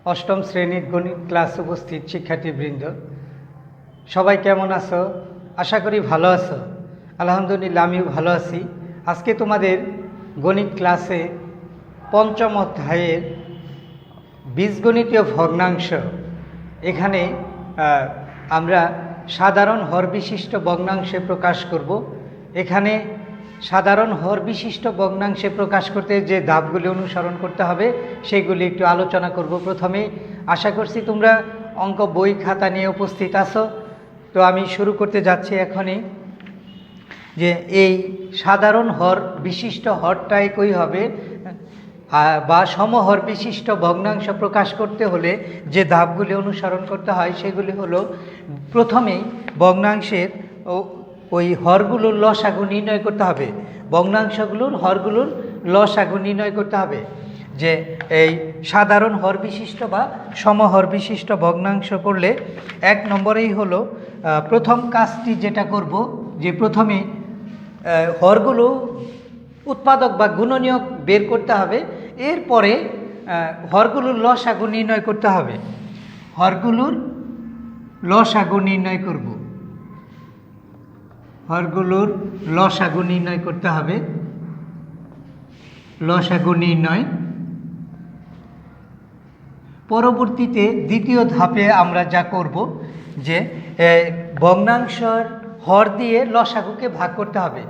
অষ্টম শ্রেণীর গণিত ক্লাস উপস্থিত শিক্ষার্থীবৃন্দ, সবাই কেমন আছো? আশা করি ভালো আছো। আলহামদুলিল্লাহ, আমিও ভালো আছি। আজকে তোমাদের গণিত ক্লাসে পঞ্চম অধ্যায়ের বীজগণিতীয় ভগ্নাংশ, এখানে আমরা সাধারণ হর বিশিষ্ট ভগ্নাংশে প্রকাশ করব। এখানে সাধারণ হর বিশিষ্ট ভগ্নাংশে প্রকাশ করতে যে ধাপগুলি অনুসরণ করতে হবে সেগুলি একটু আলোচনা করব। প্রথমে আশা করছি তোমরা অঙ্ক বই খাতা নিয়ে উপস্থিত আছো। তো আমি শুরু করতে যাচ্ছি এখনই, যে এই সাধারণ হর বিশিষ্ট হরটা একই হবে বা সমহর বিশিষ্ট ভগ্নাংশ প্রকাশ করতে হলে যে ধাপগুলি অনুসরণ করতে হয় সেগুলি হলো, প্রথমেই ভগ্নাংশের ওই হরগুলোর লসাগু নির্ণয় করতে হবে। ভগ্নাংশগুলোর হরগুলোর লসাগু নির্ণয় করতে হবে। যে এই সাধারণ হর বিশিষ্ট বা সমহর বিশিষ্ট ভগ্নাংশ করলে এক নম্বরেই হলো প্রথম কাজটি যেটা করব, যে প্রথমে হরগুলো উৎপাদক বা গুণনীয়ক বের করতে হবে। এরপরে হরগুলোর লসাগু নির্ণয় করতে হবে। হরগুলোর লসাগু নির্ণয় করব, হরগুলোর লসাগু নির্ণয় করতে হবে। লসাগু নির্ণয় পরবর্তীতে দ্বিতীয় ধাপে আমরা যা করব, যে ভগ্নাংশের হর দিয়ে লসাগুকে ভাগ করতে হবে।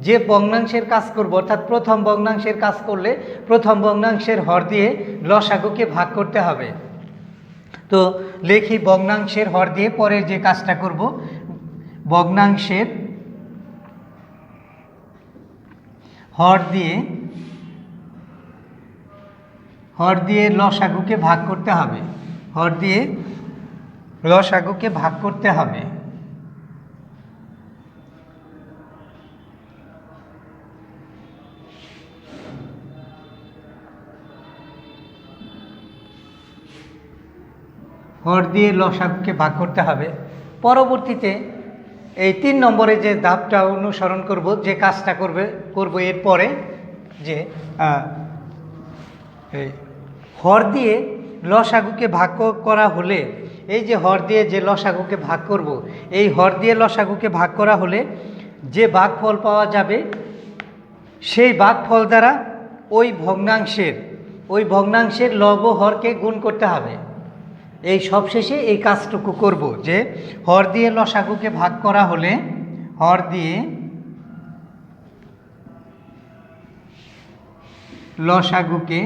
যে ভগ্নাংশের কাজ করব, অর্থাৎ প্রথম ভগ্নাংশের কাজ করলে প্রথম ভগ্নাংশের হর দিয়ে লসাগুকে ভাগ করতে হবে। তো লেখি ভগ্নাংশের হর দিয়ে পরের যে কাজটা করব, ভগ্নাংশের হর দিয়ে লসাগুকে ভাগ করতে হবে। হর দিয়ে লসাগুকে ভাগ করতে হবে। হর দিয়ে লসাগুকে ভাগ করতে হবে। পরবর্তীতে এই 3 নম্বরে যে ধাপটা অনুসরণ করব, যে কাজটা করব এরপরে, যে হর দিয়ে লসাগুকে ভাগ করা হলে, এই যে হর দিয়ে যে লসাগুকে ভাগ করব, এই হর দিয়ে লসাগুকে ভাগ করা হলে যে ভাগফল পাওয়া যাবে সেই ভাগফল দ্বারা ওই ভগ্নাংশের লব হরকে গুণ করতে হবে। এই সবশেষে এই কাজটুকু করব, যে হর দিয়ে লসাগুকে ভাগ করা হলে হর দিয়ে লসাগুকে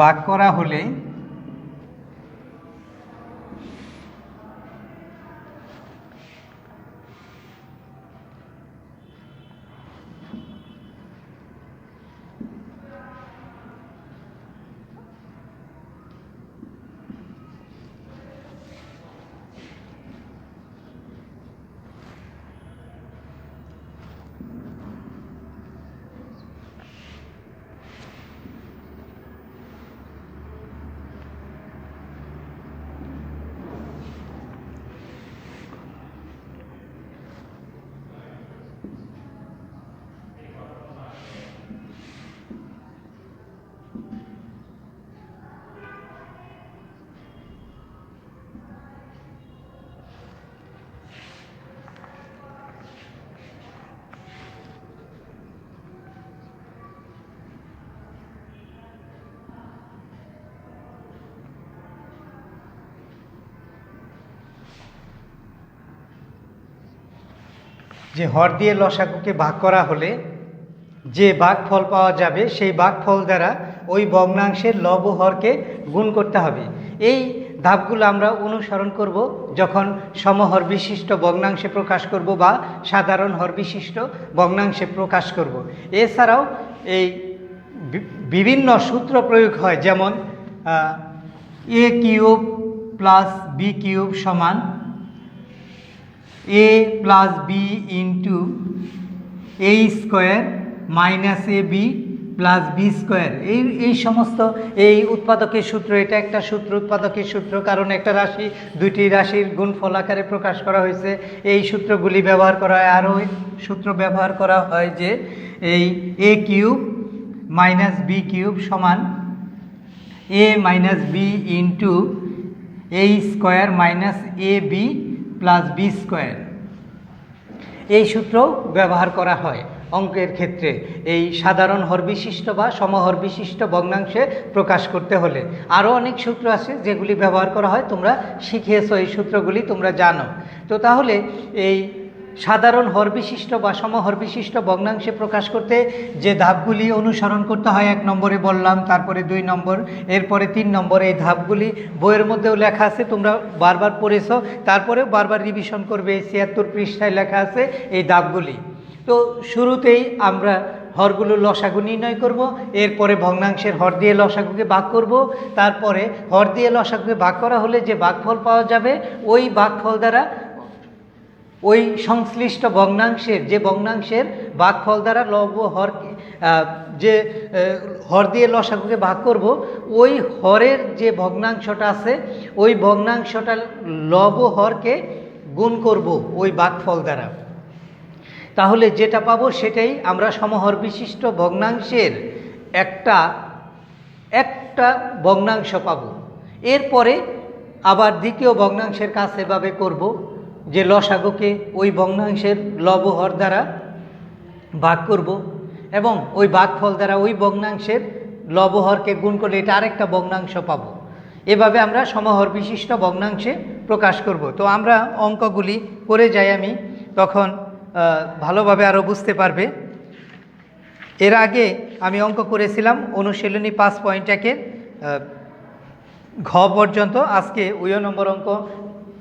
ভাগ করা হলে যে হর দিয়ে লসাগুকে ভাগ করা হলে যে ভাগফল পাওয়া যাবে সেই ভাগফল দ্বারা ওই ভগ্নাংশের লব হরকে গুণ করতে হবে। এই ধাপগুলো আমরা অনুসরণ করব যখন সমহর বিশিষ্ট ভগ্নাংশে প্রকাশ করব বা সাধারণ হর বিশিষ্ট ভগ্নাংশে প্রকাশ করব। এছাড়াও এই বিভিন্ন সূত্র প্রয়োগ হয়, যেমন a cube plus b cube সমান a plus b into a square minus ab plus B square, এই সমস্ত এই উৎপাদকের সূত্র, এটা একটা সূত্র, উৎপাদকের সূত্র, কারণ একটা রাশি দুইটি রাশির গুণফল আকারে প্রকাশ করা হয়েছে। এই সূত্রগুলি ব্যবহার করা হয়। আরও সূত্র ব্যবহার করা হয় যে এই এ কিউব মাইনাস বি কিউব সমান এ minus B into A square minus A B plus B square. এই সূত্র ব্যবহার করা হয় অঙ্কের ক্ষেত্রে এই সাধারণ হর বিশিষ্ট বা সমহর বিশিষ্ট ভগ্নাংশে প্রকাশ করতে হলে। আরও অনেক সূত্র আছে যেগুলি ব্যবহার করা হয়, তোমরা শিখিয়েছো এই সূত্রগুলি, তোমরা জানো। তো তাহলে এই সাধারণ হর বিশিষ্ট বা সমহর বিশিষ্ট ভগ্নাংশে প্রকাশ করতে যে ধাপগুলি অনুসরণ করতে হয় 1 নম্বরে বললাম, তারপরে 2 নম্বর, এরপরে 3 নম্বর। এই ধাপগুলি বইয়ের মধ্যেও লেখা আছে, তোমরা বারবার পড়েছো, তারপরেও বারবার রিভিশন করবে। এই 76 পৃষ্ঠায় লেখা আছে এই ধাপগুলি। তো শুরুতেই আমরা হরগুলোর লসাগু নির্ণয় করব, এরপরে ভগ্নাংশের হর দিয়ে লসাগুকে ভাগ করব, তারপরে হর দিয়ে লসাগুকে ভাগ করা হলে যে ভাগফল পাওয়া যাবে ওই ভাগফল দ্বারা ওই সংশ্লিষ্ট ভগ্নাংশের যে ভগ্নাংশের ভাগফল দ্বারা লব হর যে হর দিয়ে লসাগুকে ভাগ করব, ওই হরের যে ভগ্নাংশটা আছে ওই ভগ্নাংশটা লব হরকে গুণ করব ওই ভাগফল দ্বারা। তাহলে যেটা পাবো সেটাই আমরা সমহর বিশিষ্ট ভগ্নাংশের একটা ভগ্নাংশ পাবো। এরপরে আবার দ্বিতীয় ভগ্নাংশের কাজ এভাবে করব যে লসাগুকে ওই ভগ্নাংশের লবহর দ্বারা ভাগ করব এবং ওই ভাগফল দ্বারা ওই ভগ্নাংশের লবহরকে গুণ করলে এটা আরেকটা ভগ্নাংশ পাবো। এভাবে আমরা সমহর বিশিষ্ট ভগ্নাংশে প্রকাশ করব। তো আমরা অঙ্কগুলি করে যাই আমি, তখন ভালোভাবে আরও বুঝতে পারবে। এর আগে আমি অঙ্ক করেছিলাম অনুশীলনী 5.1 ঘ পর্যন্ত। আজকে ওই নম্বর অঙ্ক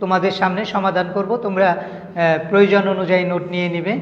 তোমাদের সামনে সমাধান করব, তোমরা প্রয়োজন অনুযায়ী নোট নিয়ে নেবে।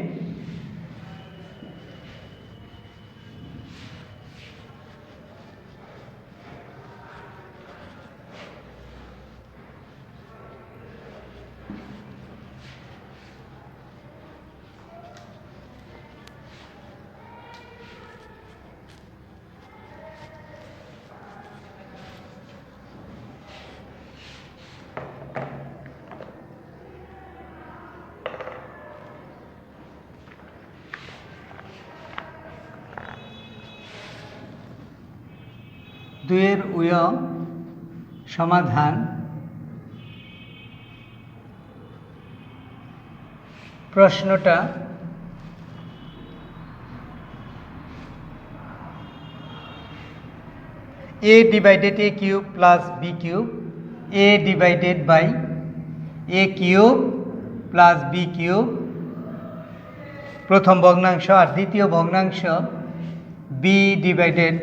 দুইয়ের উয় সমাধান। প্রশ্নটা a divided a cube plus b cube, a divided by a cube plus b cube প্রথম ভগ্নাংশ, আর দ্বিতীয় ভগ্নাংশ b divided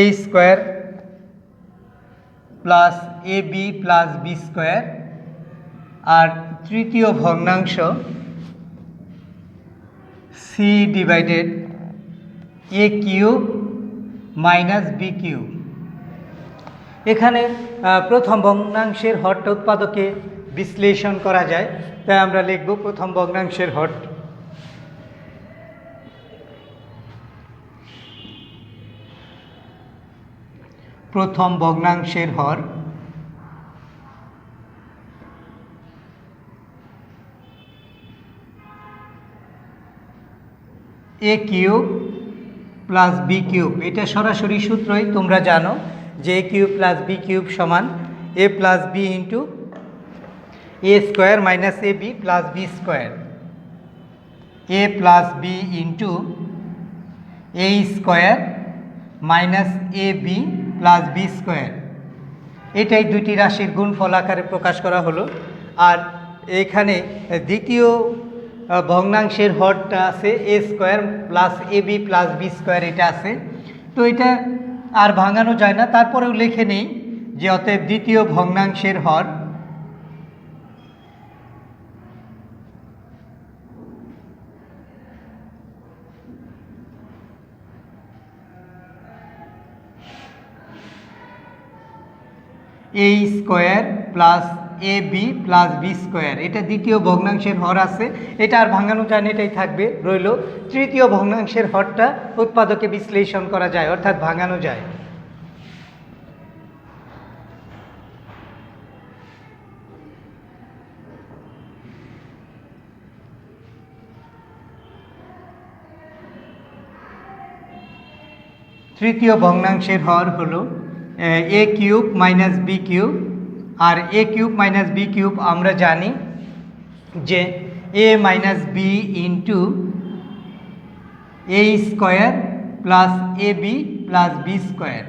a square plus A B plus B square, আর তৃতীয় ভগ্নাংশ সি ডিভাইডেড এ কিউব মাইনাস বি কিউব। এখানে প্রথম ভগ্নাংশের হরটা উৎপাদকে বিশ্লেষণ করা যায়, তাই আমরা লিখব প্রথম ভগ্নাংশের হর। প্রথম ভগ্নাংশের হর এ কিউব প্লাস বি কিউব। এটা সরাসরি সূত্রই তোমরা জানো যে A cube plus B cube সমান এ plus B into A square minus A B plus B square. A plus B into A square minus A B plus B square. এটাই দুইটি রাশির গুণফল আকারে প্রকাশ করা হলো। আর এখানে দ্বিতীয় ভগ্নাংশের হরটা আছে এ square plus A B plus B square, এটা আছে। তো এটা আর ভাঙানো যায় না, তারপরেও লিখে নেই যে অতএব দ্বিতীয় ভগ্নাংশের হর এ square plus A B plus B square, এটা দ্বিতীয় ভগ্নাংশের হর আছে, এটা আর ভাঙানো যায় না, এটাই থাকবে রইল। তৃতীয় ভগ্নাংশের হরটা উৎপাদকে বিশ্লেষণ করা যায়, অর্থাৎ ভাঙানো যায়। তৃতীয় ভগ্নাংশের হর হলো এ কিউব মাইনাস বি কিউব, আর এ কিউব মাইনাস বি কিউব আমরা জানি যে এ minus B into A square plus A B plus B square.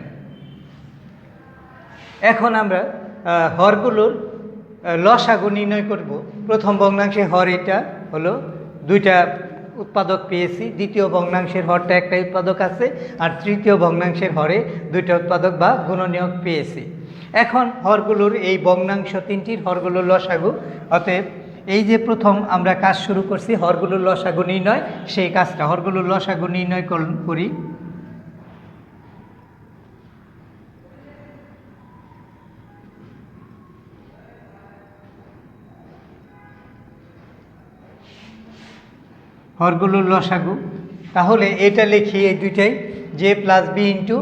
এখন আমরা হরগুলোর লসাগু নির্ণয় করব। প্রথম ভগ্নাংশের হর এটা হলো, দুইটা উৎপাদক পেয়েছি, দ্বিতীয় ভগ্নাংশের হরটা একটা উৎপাদক আছে, আর তৃতীয় ভগ্নাংশের হরে দুইটা উৎপাদক বা গুণনীয়ক পেয়েছি। এখন হরগুলোর এই ভগ্নাংশ তিনটির হরগুলোর লসাগু, অতএব এই যে প্রথম আমরা কাজ শুরু করছি হরগুলোর লসাগু নির্ণয়, সেই কাজটা হরগুলোর লসাগু নির্ণয় করি। হরগুলোর লসাগু, তাহলে এটা লিখি এই দুইটাই, যে প্লাস বি ইন্টু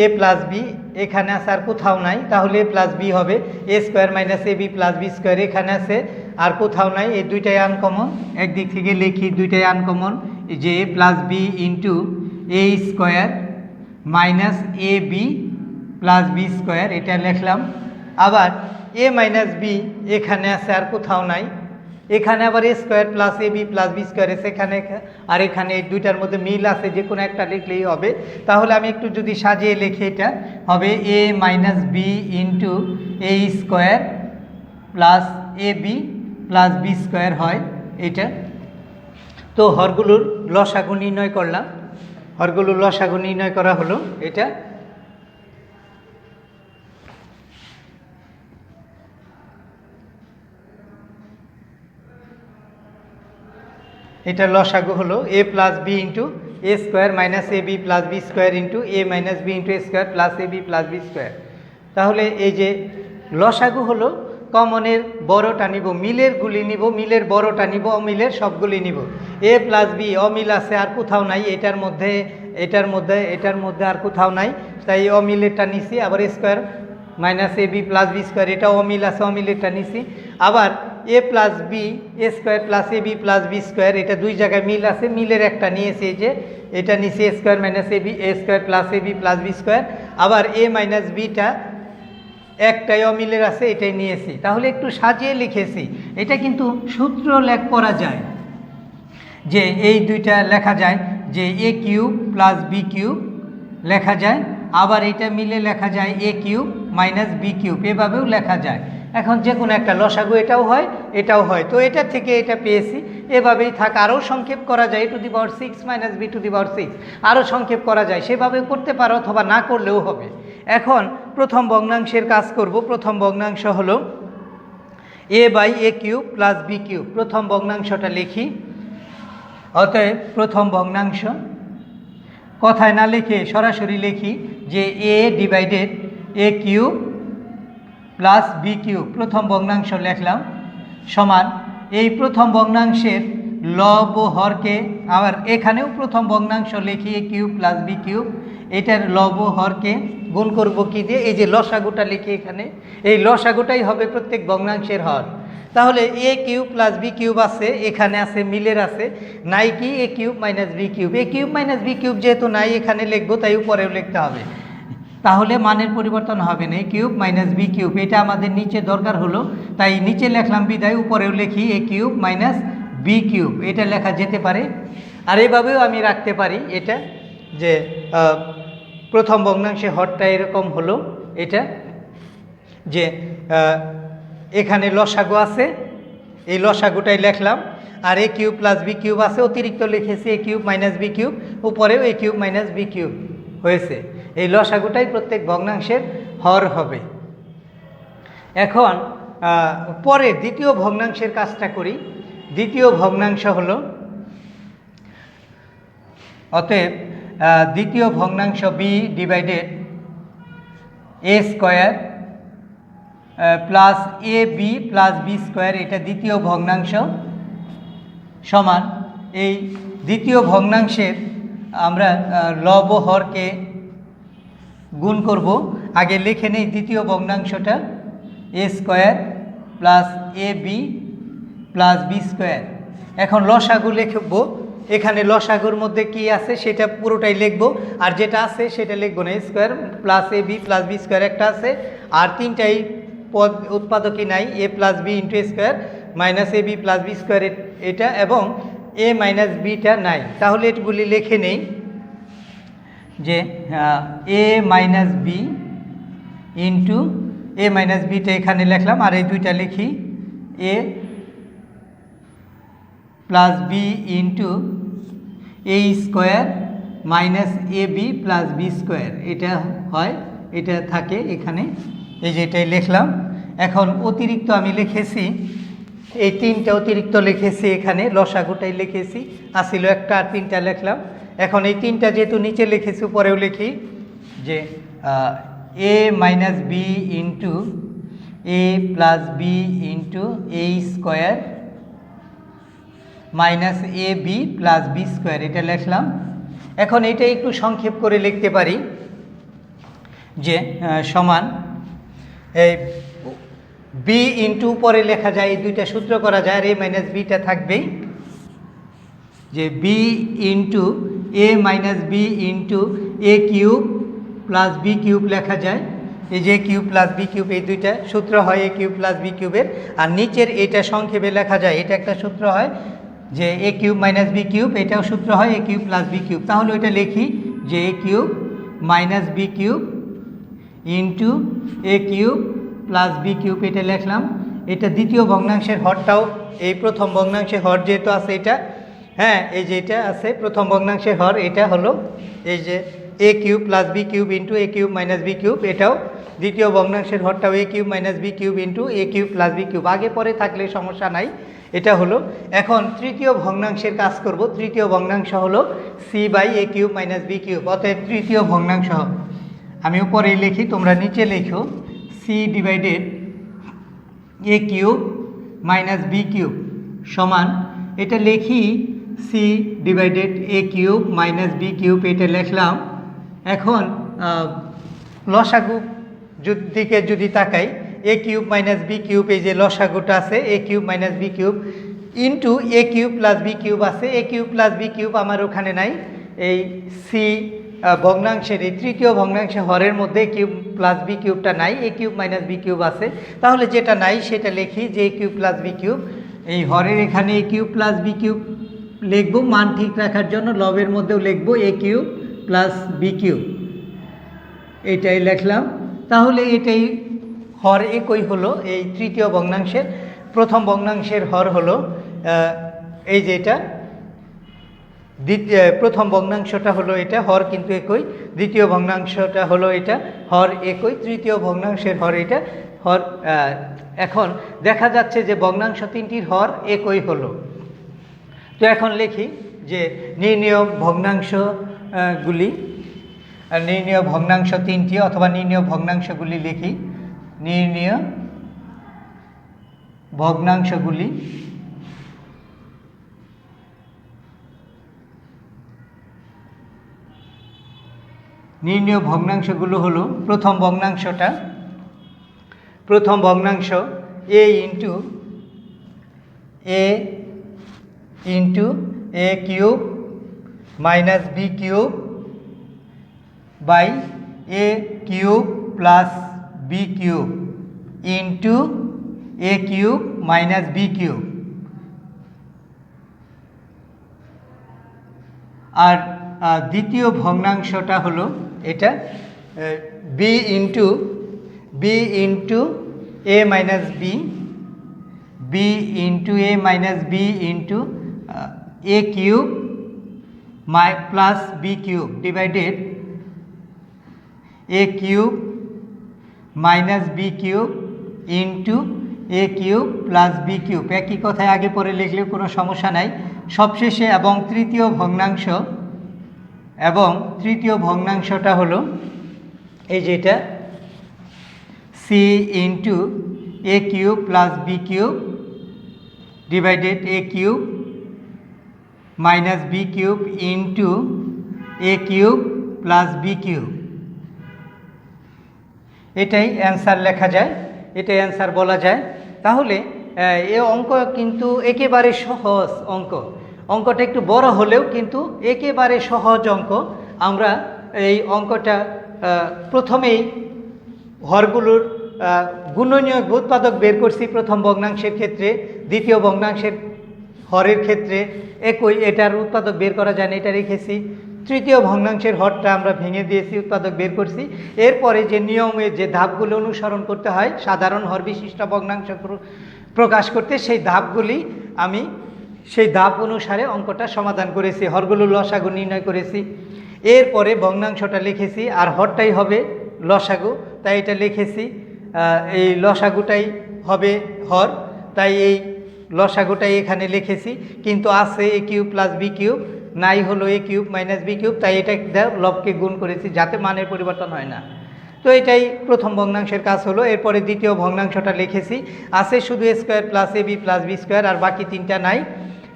এ প্লাস বি, এখানে আছে আর কোথাও নাই, তাহলে এ প্লাস বি হবে এ square minus A B plus B square, এখানে আছে আর কোথাও নাই, এই দুইটাই আনকমন। একদিক থেকে লিখি দুইটাই আনকমন, যে এ plus B into A square minus A B plus B square, এটা লিখলাম। আবার এ মাইনাস বি এখানে আছে আর কোথাও নাই, এখানে আবার এ square plus A B plus B square এসে এখানে, আর এখানে এই দুইটার মধ্যে মিল আছে, যে কোনো একটা লিখলেই হবে। তাহলে আমি একটু যদি সাজিয়ে লিখি, এটা হবে এ minus B into A square plus A B plus B square হয় এটা। তো হরগুলোর লসাগু নির্ণয় করলাম, হরগুলোর লসাগু নির্ণয় করা হলো এটা। এটা লসাগু হলো A plus B into A square minus A B plus B square into A minus B into A square plus A B plus B square. তাহলে এই যে লসাগু হলো কমনের বড়টা নিব, মিলের গুলি নিব, মিলের বড়টা নিব, অমিলের সবগুলি নিব। এ প্লাস বি অমিল আছে আর কোথাও নাই, এটার মধ্যে এটার মধ্যে এটার মধ্যে আর কোথাও নাই, তাই অমিলেরটা নিছি। আবার এ square minus A B plus B square, এটাও অমিল আছে, অমিলেরটা নিছি। আবার এ plus B A square plus A B plus B square, এটা দুই জায়গায় মিল আছে, মিলের একটা নিয়েছি, এই যে এটা নিচে এ square minus A B A square plus A B plus B square. আবার এ মাইনাস বিটা একটাই অমিলের আছে, এটাই নিয়েছি। তাহলে একটু সাজিয়ে লিখেছি, এটা কিন্তু সূত্র লেখ করা যায়, যে এই দুইটা লেখা যায় যে A cube plus B cube লেখা যায়, আবার এটা মিলে লেখা যায় এ কিউব মাইনাস বি কিউব, এভাবেও লেখা যায়। এখন যে কোনো একটা লসাগু এটাও হয় এটাও হয়, তো এটা থেকে এটা পেয়েছি, এভাবেই থাক। আরও সংক্ষেপ করা যায়, A to the power 6 minus B to the power 6, আরও সংক্ষেপ করা যায়, সেভাবেও করতে পারো অথবা না করলেও হবে। এখন প্রথম ভগ্নাংশের কাজ করব। প্রথম ভগ্নাংশ হলো A by A cube plus B cube. প্রথম ভগ্নাংশটা লিখি, অতএব প্রথম ভগ্নাংশ কথায় না লিখে সরাসরি লিখি যে এ ডিভাইডেড এ কিউব প্লাস বি কিউব, প্রথম ভগ্নাংশ লিখলাম, সমান এই প্রথম ভগ্নাংশের লব ও হরকে, আবার এখানেও প্রথম ভগ্নাংশ লিখি এ কিউব প্লাস বি কিউব, এটার লব ও হরকে গুণ করব কি দিয়ে, এই যে লসাগুটা লিখি এখানে, এই লসাগুটাই হবে প্রত্যেক ভগ্নাংশের হর। তাহলে এ কিউব প্লাস বি কিউব আছে, এখানে আছে মিলের আছে, নাই কি এ কিউব মাইনাস বি কিউব, এ কিউব মাইনাস বি কিউব যেহেতু নাই এখানে লিখবো, তাই উপরেও লিখতে হবে, তাহলে মানের পরিবর্তন হবে না। এ কিউব মাইনাস বি কিউব, এটা আমাদের নিচে দরকার হলো, তাই নিচে লিখলাম বিদায়, উপরেও লিখি এ কিউব মাইনাস বি কিউব, এটা লেখা যেতে পারে। আর এভাবেও আমি রাখতে পারি এটা, যে প্রথম ভগ্নাংশে হরটা এরকম হলো, এটা যে এখানে লসাগু আছে, এই লসাগুটাই লিখলাম, আর এ কিউব প্লাস বি কিউব আছে, অতিরিক্ত লিখেছি এ কিউব মাইনাস বি কিউব, উপরেও এ কিউব মাইনাস বি কিউব হয়েছে। এই লসাগুটাই প্রত্যেক ভগ্নাংশের হর হবে। এখন পরে দ্বিতীয় ভগ্নাংশের কাজটা করি। দ্বিতীয় ভগ্নাংশ হলো, অতএব দ্বিতীয় ভগ্নাংশ B divided A square plus A B plus B square, এটা দ্বিতীয় ভগ্নাংশ, সমান এই দ্বিতীয় ভগ্নাংশের আমরা লব ও হরকে গুণ করব। আগে লিখে নেই দ্বিতীয় ভগ্নাংশটা, এ square plus A B plus B square. এখন লসাগু লিখব, এখানে লসাগুর মধ্যে কি আছে সেটা পুরোটাই লিখব, আর যেটা আছে সেটা লিখব না। এ square plus A B plus B square একটা আছে, আর তিনটাই পদ উৎপাদকই নাই, এ plus B into A square minus A B plus B square এটা, এবং এ মাইনাস বিটা নাই। তাহলে এগুলি লিখে নেই যে এ মাইনাস বি ইন্টু এ মাইনাস বিটা এখানে লিখলাম, আর এই দুইটা লিখি এ plus B into A square minus A B plus B square, এটা হয়, এটা থাকে এখানে, এই যে এটাই লিখলাম। এখন অতিরিক্ত আমি লিখেছি এই তিনটা অতিরিক্ত লিখেছি, এখানে লসাগুটাই লিখেছি, আসিল একটা আর তিনটা লিখলাম। এখন এই তিনটা যেহেতু নিচে লিখেছি পরেও লিখি যে এ minus B into A plus B into A square minus A B plus B square, এটা লিখলাম। এখন এটা একটু সংক্ষেপ করে লিখতে পারি যে সমান এই বি ইন্টু পরে লেখা যায়, এই দুইটা সূত্র করা যায়, আর এ মাইনাস বিটা থাকবেই, যে বি ইন্টু এ মাইনাস বি ইন্টু এ কিউব প্লাস বি কিউব লেখা যায়, এই যে কিউব প্লাস বি কিউব, এই দুইটা সূত্র হয় এ কিউব প্লাস বি কিউবের। আর নিচের এটা সংক্ষেপে লেখা যায়, এটা একটা সূত্র হয় যে A cube minus B cube, এটাও সূত্র হয় A cube plus B cube. তাহলে ওইটা লিখি যে A cube minus B cube into A cube plus B cube, এটা লিখলাম। এটা দ্বিতীয় ভগ্নাংশের হরটাও এই প্রথম ভগ্নাংশের হর যেহেতু আছে এটা, হ্যাঁ এই যে এটা আছে প্রথম ভগ্নাংশের হর, এটা হলো এই যে A cube plus B cube into A cube minus B cube, এটাও দ্বিতীয় ভগ্নাংশের হরটাও A cube minus B cube into A cube plus B cube, আগে পরে থাকলে সমস্যা নাই। এটা হলো, এখন তৃতীয় ভগ্নাংশের কাজ করব। তৃতীয় ভগ্নাংশ হলো C by A cube minus B cube, অতএব তৃতীয় ভগ্নাংশ আমি উপরে লিখি, তোমরা নিচে লেখো সি ডিভাইডেড এ কিউব মাইনাস বি কিউব সমান, এটা লিখি সি ডিভাইডেড এ কিউব মাইনাস বি কিউব, এটা লিখলাম। এখন লসাগু দিকে যদি তাকাই, A cube minus B cube, এই যে লসাগুটা আছে A cube minus B cube into A cube plus B cube আছে, A cube plus B cube আমার ওখানে নাই, এই সি ভগ্নাংশের এই তৃতীয় ভগ্নাংশে হরের মধ্যে কিউব প্লাস বি কিউবটা নাই, এ কিউব মাইনাস বি কিউব আছে। তাহলে যেটা নাই সেটা লিখি যে A cube plus B cube, এই হরের এখানে এ কিউব প্লাস বি কিউব লিখবো মান ঠিক রাখার জন্য, লবের মধ্যেও লিখবো এ কিউব প্লাস বি কিউব, এইটাই লিখলাম। তাহলে এটাই হর একই হলো এই তৃতীয় ভগ্নাংশের। প্রথম ভগ্নাংশের হর হলো এই যে এটা, প্রথম ভগ্নাংশটা হলো এটা, হর কিন্তু একই। দ্বিতীয় ভগ্নাংশটা হলো এটা, হর একই। তৃতীয় ভগ্নাংশের হর এটা, হর। এখন দেখা যাচ্ছে যে ভগ্নাংশ তিনটির হর একই হলো। তো এখন লিখি যে নির্ণেয় ভগ্নাংশগুলি, নির্ণেয় ভগ্নাংশ তিনটি অথবা নির্ণেয় ভগ্নাংশগুলি লিখি, নির্ণেয় ভগ্নাংশগুলি নির্ণেয় ভগ্নাংশগুলো হলো, প্রথম ভগ্নাংশটা, প্রথম ভগ্নাংশ a into A cube minus B cube by A cube plus B cube into A cube minus B cube. আর দ্বিতীয় ভগ্নাংশটা হলো এটা বি ইন্টু এ মাইনাস বি ইন্টু এ মাইনাস বি ইন্টু এ cube plus B cube divided এ cube minus B cube into এ cube plus B cube. একই কথায় আগে পরে লিখলেও কোনো সমস্যা নাই। সবশেষে এবং তৃতীয় ভগ্নাংশটা হলো এই যেটা সি ইন্টু এ cube plus B cube divided এ cube minus B cube into এ কিউব প্লাস বি কিউব। এটাই অ্যান্সার লেখা যায়, এটাই অ্যান্সার বলা যায়। তাহলে এ অঙ্ক কিন্তু একেবারে সহজ অঙ্ক, অঙ্কটা একটু বড় হলেও কিন্তু একেবারে সহজ অঙ্ক। আমরা এই অঙ্কটা প্রথমেই হরগুলোর গুণনীয় উৎপাদক বের করছি প্রথম ভগ্নাংশের ক্ষেত্রে, দ্বিতীয় ভগ্নাংশের হরের ক্ষেত্রে একই, এটার উৎপাদক বের করা যায় না, এটা রেখেছি। তৃতীয় ভগ্নাংশের হরটা আমরা ভেঙে দিয়েছি, উৎপাদক বের করছি। এরপরে যে নিয়মে যে ধাপগুলো অনুসরণ করতে হয় সাধারণ হর বিশিষ্ট ভগ্নাংশ প্রকাশ করতে, সেই ধাপগুলি আমি সেই ধাপ অনুসারে অঙ্কটা সমাধান করেছি, হরগুলো লসাগু নির্ণয় করেছি। এরপরে ভগ্নাংশটা লিখেছি, আর হরটাই হবে লসাগু, তাই এটা লিখেছি। এই লসাগুটাই হবে হর, তাই এই লসাগুটাই এখানে লিখেছি। কিন্তু আছে A cube plus B cube, নাই হলো এ কিউব মাইনাস বি কিউব, তাই এটা লবকে গুণ করেছি যাতে মানের পরিবর্তন হয় না। তো এটাই প্রথম ভগ্নাংশের কাজ হলো। এরপরে দ্বিতীয় ভগ্নাংশটা লিখেছি, আছে শুধু এ square plus A B plus B square, আর বাকি তিনটা নাই।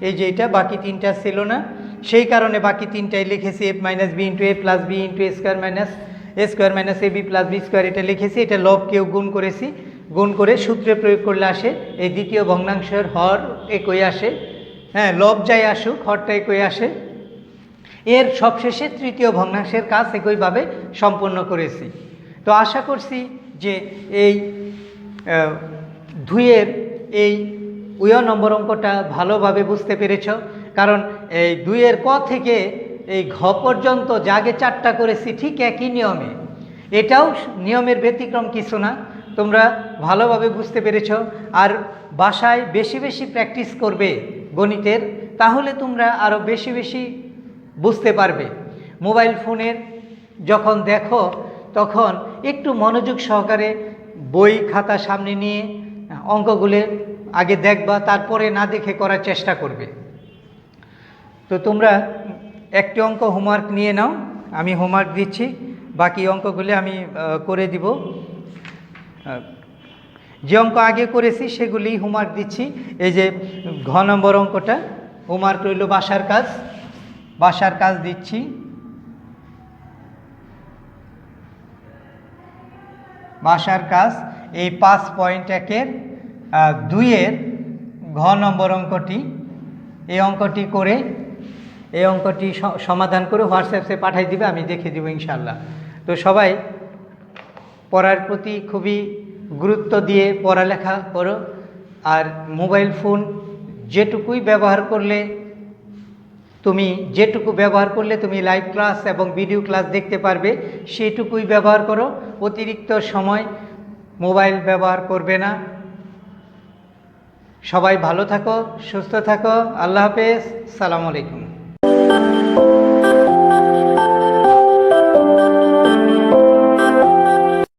এই যে এটা বাকি তিনটা ছিল না, সেই কারণে বাকি তিনটাই লিখেছি এ minus B into A plus B into A square minus A B plus B square, এটা লিখেছি। এটা লবকেও গুণ করেছি, গুণ করে সূত্রে প্রয়োগ করলে আসে এই দ্বিতীয় ভগ্নাংশের হর একই আসে। হ্যাঁ, লব যাই আসুক হরটা একই আসে। এর সবশেষে তৃতীয় ভগ্নাংশের কাজ একইভাবে সম্পন্ন করেছি। তো আশা করছি যে এই দুইয়ের এই উয় নম্বর অঙ্কটা ভালোভাবে বুঝতে পেরেছ। কারণ এই দুইয়ের ক থেকে এই ঘ পর্যন্ত যা আগে চারটা করেছি ঠিক একই নিয়মে, এটাও নিয়মের ব্যতিক্রম কিছু না। তোমরা ভালোভাবে বুঝতে পেরেছ। আর বাসায় বেশি বেশি প্র্যাকটিস করবে গণিতের, তাহলে তোমরা আরও বেশি বেশি বুঝতে পারবে। মোবাইল ফোনের যখন দেখো তখন একটু মনোযোগ সহকারে বই খাতা সামনে নিয়ে অঙ্কগুলো আগে দেখবা, তারপরে না দেখে করার চেষ্টা করবে। তো তোমরা একটি অঙ্ক হোমওয়ার্ক নিয়ে নাও, আমি হোমওয়ার্ক দিচ্ছি, বাকি অঙ্কগুলি আমি করে দিব। যে অঙ্ক আগে করেছি সেগুলি হোমওয়ার্ক দিচ্ছি। এই যে ঘ নম্বর অঙ্কটা হোমওয়ার্ক রইল, বাসার কাজ দিচ্ছি। বাসার কাজ এই 5.1-এর 2-এর ঘ নম্বর অঙ্কটি, এই অঙ্কটি করে এই অঙ্কটি সমাধান করে হোয়াটসঅ্যাপে পাঠিয়ে দিবে, আমি দেখে দিব ইনশাল্লাহ। তো সবাই পড়ার প্রতি খুবই গুরুত্ব দিয়ে পড়ালেখা করো। আর মোবাইল ফোন যেটুকু ব্যবহার করলে তুমি লাইভ ক্লাস এবং ভিডিও ক্লাস দেখতে পারবে, সেটুকুই ব্যবহার করো। অতিরিক্ত সময় মোবাইল ব্যবহার করবে না। সবাই ভালো থাকো, সুস্থ থাকো। আল্লাহ হাফেজ, সালামু আলাইকুম।